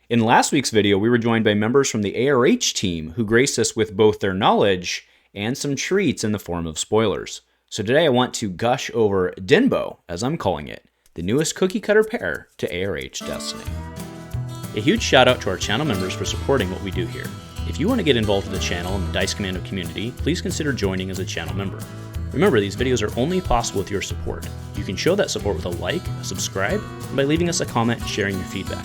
In last week's video, we were joined by members from the ARH team who graced us with both their knowledge and some treats in the form of spoilers. So today I want to gush over DinBo, as I'm calling it, the newest cookie cutter pair to ARH Destiny. A huge shout out to our channel members for supporting what we do here. If you want to get involved with the channel and the Dice Commando community, please consider joining as a channel member. Remember, these videos are only possible with your support. You can show that support with a like, a subscribe, and by leaving us a comment and sharing your feedback.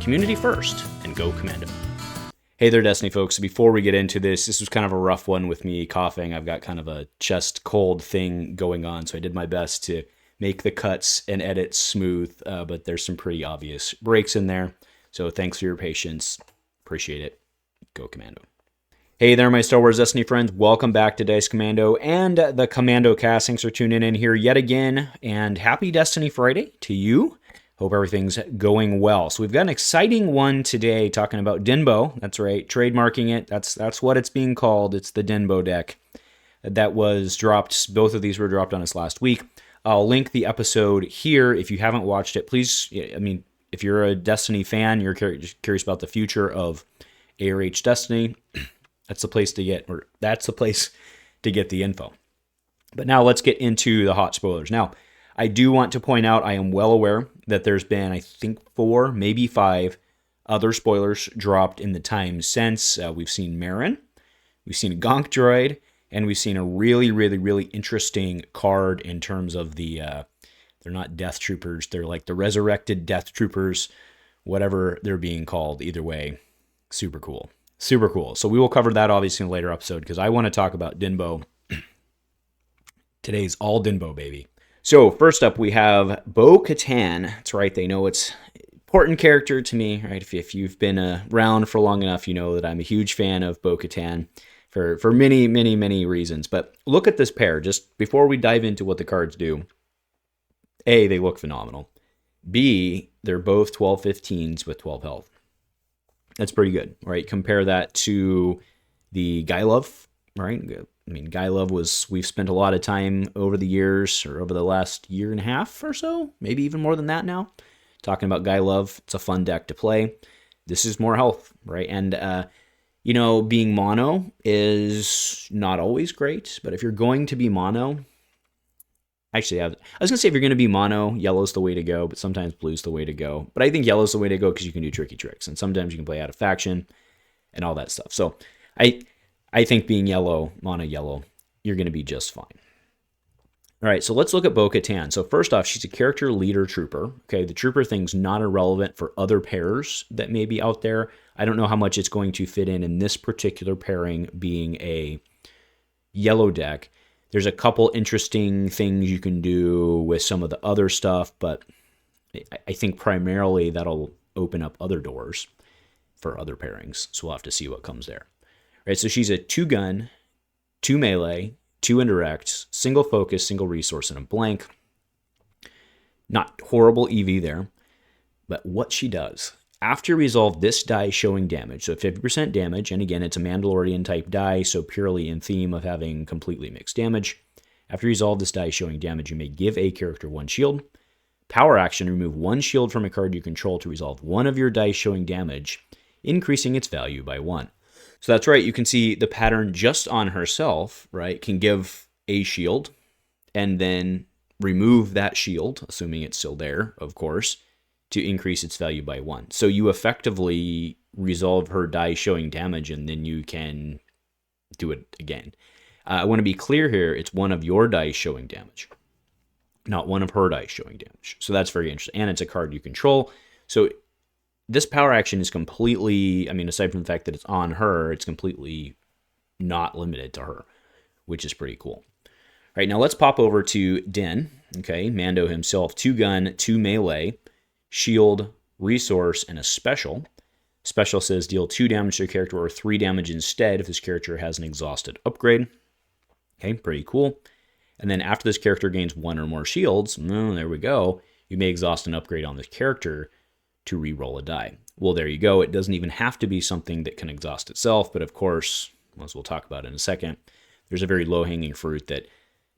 Community first, and go Commando. Hey there, Destiny folks. Before we get into this was kind of a rough one with me coughing. I've got kind of a chest cold thing going on, so I did my best to make the cuts and edits smooth, but there's some pretty obvious breaks in there. So thanks for your patience. Appreciate it. Go Commando. Hey there, my Star Wars Destiny friends. Welcome back to Dice Commando and the Commando cast. Thanks for tuning in here yet again, and happy Destiny Friday to you. Hope everything's going well. So we've got an exciting one today talking about DinBo. That's right, trademarking it. That's what it's being called. It's the DinBo deck that was dropped. Both of these were dropped on us last week. I'll link the episode here if you haven't watched it. Please, if you're a Destiny fan, you're curious about the future of ARH Destiny, that's the place to get the info. But now let's get into the hot spoilers. Now, I do want to point out I am well aware that there's been, I think, 4, maybe 5 other spoilers dropped in the time since. We've seen Marin, we've seen a Gonk droid, and we've seen a really, really, really interesting card in terms of the, they're not Death Troopers, they're like the resurrected Death Troopers, whatever they're being called. Either way, super cool. Super cool. So we will cover that obviously in a later episode because I want to talk about DinBo. Today's all DinBo, baby. So first up, we have Bo-Katan. That's right. They know it's an important character to me, right? If you've been around for long enough, you know that I'm a huge fan of Bo-Katan for many, many, many reasons. But look at this pair just before we dive into what the cards do. A, they look phenomenal. B, they're both 12-15s with 12 health. That's pretty good, right? Compare that to the Guylove, right? I mean, Guylove we've spent a lot of time over the years, or over the last year and a half or so, maybe even more than that now, talking about Guylove. It's a fun deck to play. This is more health, right? And, being mono is not always great, but if you're going to be mono, actually, I was going to say if you're going to be mono, yellow's the way to go, but sometimes blue's the way to go. But I think yellow's the way to go because you can do tricky tricks, and sometimes you can play out of faction and all that stuff. So I think being yellow, mono yellow, you're going to be just fine. All right, so let's look at Bo-Katan. So first off, she's a character leader trooper. Okay, the trooper thing's not irrelevant for other pairs that may be out there. I don't know how much it's going to fit in this particular pairing being a yellow deck. There's a couple interesting things you can do with some of the other stuff, but I think primarily that'll open up other doors for other pairings. So we'll have to see what comes there. All right, so she's a 2-gun, 2 melee, 2 indirects, single focus, single resource, and a blank. Not horrible EV there, but what she does. After you resolve this die showing damage, so 50% damage, and again, it's a Mandalorian type die, so purely in theme of having completely mixed damage. After you resolve this die showing damage, you may give a character 1 shield. Power action, remove 1 shield from a card you control to resolve one of your dice showing damage, increasing its value by 1. So that's right, you can see the pattern just on herself, right, can give a shield, and then remove that shield, assuming it's still there, of course, to increase its value by 1. So you effectively resolve her die showing damage, and then you can do it again. I want to be clear here, it's one of your dice showing damage, not one of her dice showing damage. So that's very interesting. And it's a card you control. So this power action is completely, aside from the fact that it's on her, it's completely not limited to her, which is pretty cool. All right, now let's pop over to Din, okay, Mando himself, 2-gun, 2 melee, shield, resource, and a special. Special says deal 2 damage to a character or 3 damage instead if this character has an exhausted upgrade. Okay, pretty cool. And then after this character gains 1 or more shields, there we go, you may exhaust an upgrade on this character to re-roll a die. Well, there you go. It doesn't even have to be something that can exhaust itself, but of course, as we'll talk about in a second, there's a very low-hanging fruit that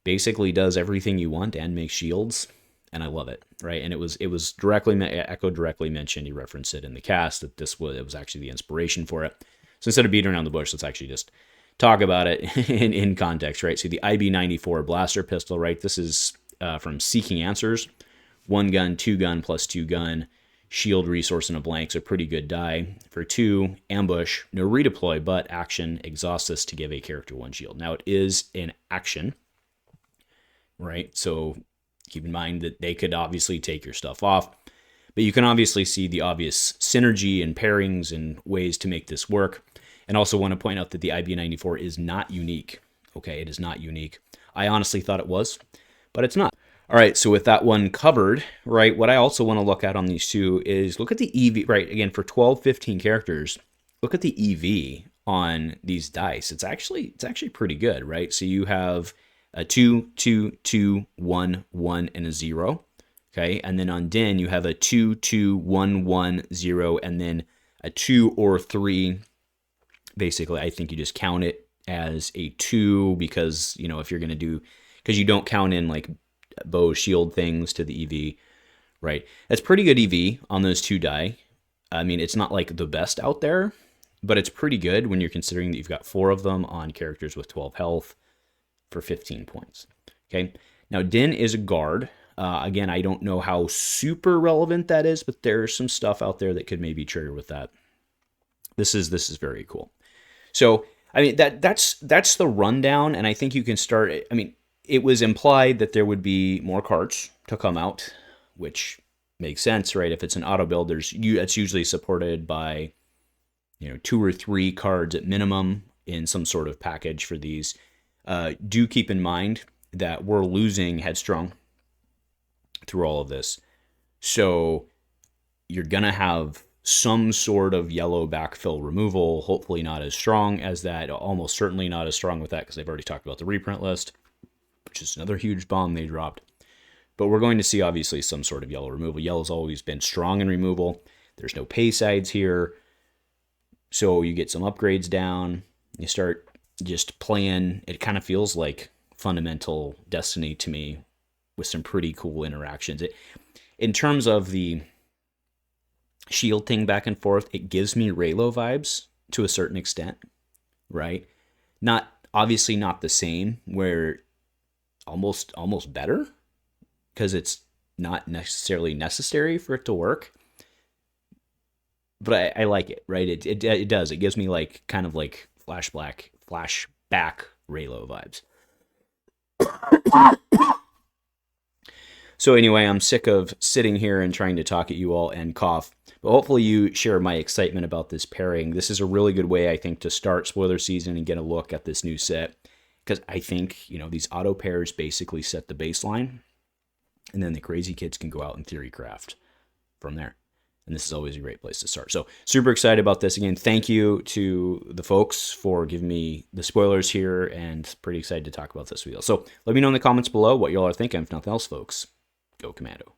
basically does everything you want and makes shields. and I love it, right? And it was directly Echo directly mentioned. He referenced it in the cast that it was actually the inspiration for it. So instead of beating around the bush, let's actually just talk about it in context, right? So the IB-94 blaster pistol, right? This is from Seeking Answers. 1 gun, 2 gun, plus 2 gun, shield resource and a blank, so pretty good die. For 2, ambush, no redeploy, but action, exhaust this to give a character 1 shield. Now it is an action, right? So keep in mind that they could obviously take your stuff off, but you can obviously see the obvious synergy and pairings and ways to make this work. And also want to point out that the IB-94 is not unique. Okay, it is not unique. I honestly thought it was, but it's not. All right, so with that one covered, right, what I also want to look at on these two is look at the EV, right, again, for 12, 15 characters, look at the EV on these dice. It's actually pretty good, right? So you have a 2, 2, 2, 1, 1, and a 0, okay? And then on Din, you have a 2, 2, 1, 1, 0, and then a 2 or 3. Basically, I think you just count it as a 2 because, you know, if you're going to do, because you don't count in like bow shield things to the EV, right? That's pretty good EV on those 2 die. I mean, it's not like the best out there, but it's pretty good when you're considering that you've got 4 of them on characters with 12 health for 15 points. Okay, now Din is a guard. Again, I don't know how super relevant that is, but there's some stuff out there that could maybe trigger with that. This is very cool. So, I mean, that's the rundown, and I think you can start. I mean, it was implied that there would be more cards to come out, which makes sense, right? If it's an auto build, it's usually supported by, you know, 2 or 3 cards at minimum in some sort of package for these. Do keep in mind that we're losing Headstrong through all of this, so you're gonna have some sort of yellow backfill removal. Hopefully not as strong as that. Almost certainly not as strong with that because I've already talked about the reprint list, which is another huge bomb they dropped. But we're going to see, obviously, some sort of yellow removal. Yellow's always been strong in removal. There's no pay sides here. So you get some upgrades down. You start just playing. It kind of feels like fundamental Destiny to me with some pretty cool interactions. In terms of the shield thing back and forth, it gives me Reylo vibes to a certain extent, right? Obviously not the same, where almost better, because it's not necessarily necessary for it to work. But I like it, right? It does. It gives me like kind of like flashback Reylo vibes. So anyway, I'm sick of sitting here and trying to talk at you all and cough. But hopefully you share my excitement about this pairing. This is a really good way, I think, to start spoiler season and get a look at this new set. Because I think, you know, these auto pairs basically set the baseline. And then the crazy kids can go out and theory craft from there. And this is always a great place to start. So super excited about this. Again, thank you to the folks for giving me the spoilers here. And pretty excited to talk about this with you. So let me know in the comments below what y'all are thinking. If nothing else, folks, go Commando.